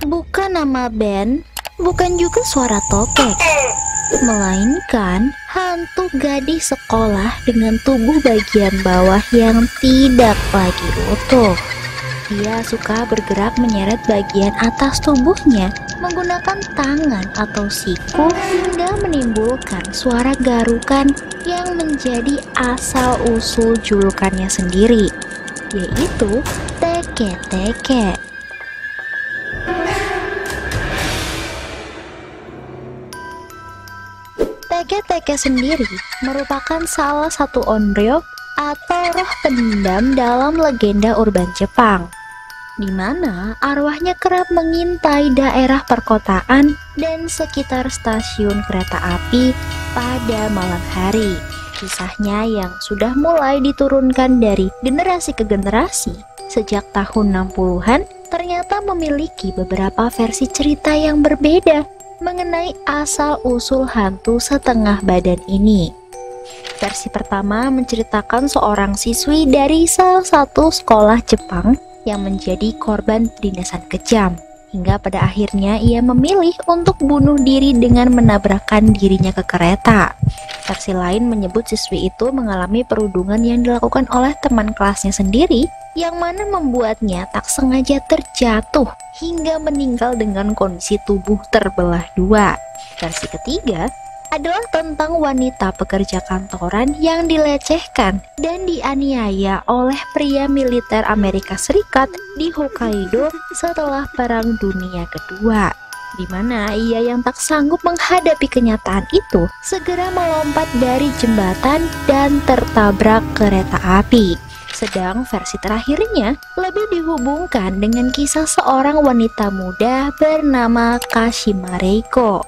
Bukan nama band, bukan juga suara tokek, melainkan hantu gadis sekolah dengan tubuh bagian bawah yang tidak lagi utuh. Dia suka bergerak menyeret bagian atas tubuhnya menggunakan tangan atau siku hingga menimbulkan suara garukan yang menjadi asal-usul julukannya sendiri, yaitu teke-teke. Teke-teke sendiri merupakan salah satu onryo atau roh pendam dalam legenda urban Jepang, di mana arwahnya kerap mengintai daerah perkotaan dan sekitar stasiun kereta api pada malam hari. Kisahnya yang sudah mulai diturunkan dari generasi ke generasi sejak tahun 60-an ternyata memiliki beberapa versi cerita yang berbeda mengenai asal-usul hantu setengah badan ini. Versi pertama menceritakan seorang siswi dari salah satu sekolah Jepang yang menjadi korban penindasan kejam, hingga pada akhirnya ia memilih untuk bunuh diri dengan menabrakkan dirinya ke kereta. Versi lain menyebut siswi itu mengalami perundungan yang dilakukan oleh teman kelasnya sendiri, yang mana membuatnya tak sengaja terjatuh hingga meninggal dengan kondisi tubuh terbelah dua. Versi ketiga adalah tentang wanita pekerja kantoran yang dilecehkan dan dianiaya oleh pria militer Amerika Serikat di Hokkaido setelah Perang Dunia Kedua, di mana ia yang tak sanggup menghadapi kenyataan itu segera melompat dari jembatan dan tertabrak kereta api. Sedang versi terakhirnya lebih dihubungkan dengan kisah seorang wanita muda bernama Kashima Reiko.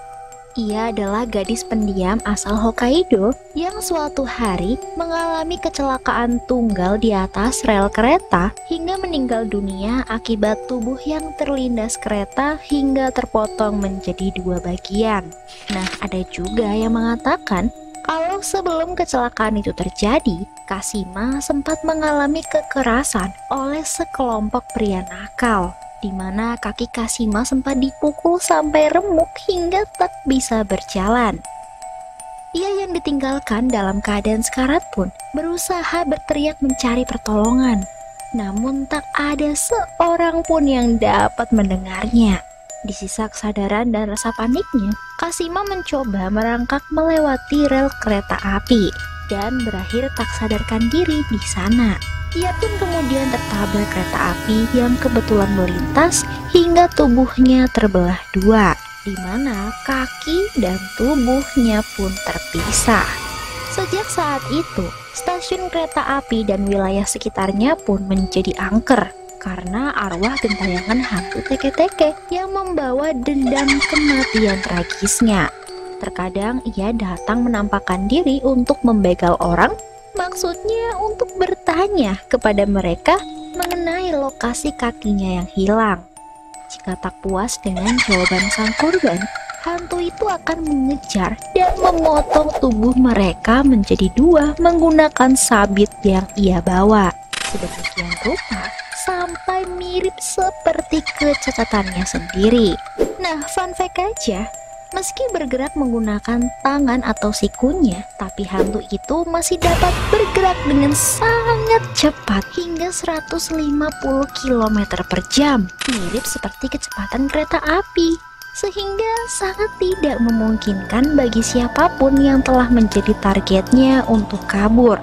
Ia adalah gadis pendiam asal Hokkaido yang suatu hari mengalami kecelakaan tunggal di atas rel kereta hingga meninggal dunia akibat tubuh yang terlindas kereta hingga terpotong menjadi dua bagian. Nah, ada juga yang mengatakan kalau sebelum kecelakaan itu terjadi, Kashima sempat mengalami kekerasan oleh sekelompok pria nakal, di mana kaki Kashima sempat dipukul sampai remuk hingga tak bisa berjalan. Ia yang ditinggalkan dalam keadaan sekarat pun berusaha berteriak mencari pertolongan, namun tak ada seorang pun yang dapat mendengarnya. Di sisa kesadaran dan rasa paniknya, Kashima mencoba merangkak melewati rel kereta api dan berakhir tak sadarkan diri di sana. Ia pun kemudian tertabrak kereta api yang kebetulan melintas hingga tubuhnya terbelah dua, di mana kaki dan tubuhnya pun terpisah. Sejak saat itu, stasiun kereta api dan wilayah sekitarnya pun menjadi angker karena arwah gentayangan hantu teke-teke yang membawa dendam kematian tragisnya. Terkadang ia datang menampakkan diri untuk membegal orang, maksudnya untuk bertanya kepada mereka mengenai lokasi kakinya yang hilang. Jika tak puas dengan jawaban sang korban, hantu itu akan mengejar dan memotong tubuh mereka menjadi dua menggunakan sabit yang ia bawa. Sedemikian rupa sampai mirip seperti kecacatannya sendiri. Nah, fun fact aja, meski bergerak menggunakan tangan atau sikunya, tapi hantu itu masih dapat bergerak dengan sangat cepat hingga 150 km per jam, mirip seperti kecepatan kereta api, sehingga sangat tidak memungkinkan bagi siapapun yang telah menjadi targetnya untuk kabur.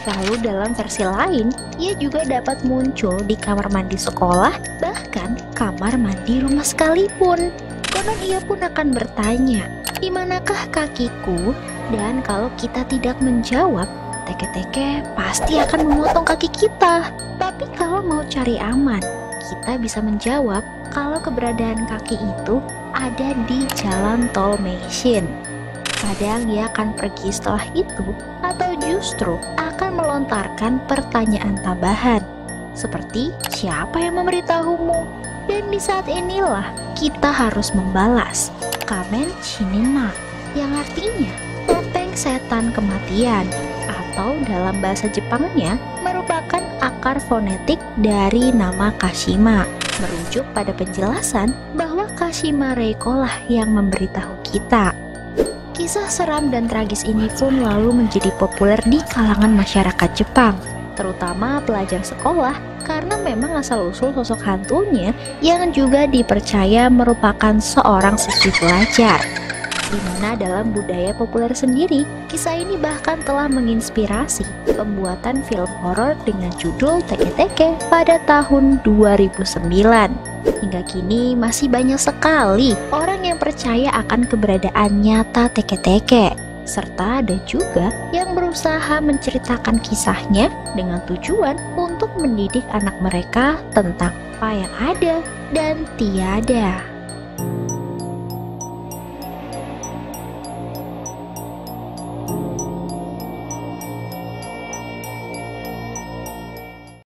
Lalu dalam versi lain, ia juga dapat muncul di kamar mandi sekolah, bahkan kamar mandi rumah sekalipun. Konon ia pun akan bertanya, di manakah kakiku? Dan kalau kita tidak menjawab, teke-teke pasti akan memotong kaki kita. Tapi kalau mau cari aman, kita bisa menjawab kalau keberadaan kaki itu ada di jalan tol Meishin. Kadang ia akan pergi setelah itu, atau justru akan melontarkan pertanyaan tambahan, seperti siapa yang memberitahumu? Dan di saat inilah kita harus membalas Kamen Shinima, yang artinya topeng setan kematian atau dalam bahasa Jepangnya merupakan akar fonetik dari nama Kashima, merujuk pada penjelasan bahwa Kashima Reiko lah yang memberitahu kita. Kisah seram dan tragis ini pun lalu menjadi populer di kalangan masyarakat Jepang, terutama pelajar sekolah, karena memang asal-usul sosok hantunya yang juga dipercaya merupakan seorang siswi pelajar. Di mana dalam budaya populer sendiri, kisah ini bahkan telah menginspirasi pembuatan film horor dengan judul Teke-Teke pada tahun 2009. Hingga kini masih banyak sekali orang yang percaya akan keberadaan nyata Teke-Teke, serta ada juga yang berusaha menceritakan kisahnya dengan tujuan untuk mendidik anak mereka tentang apa yang ada dan tiada.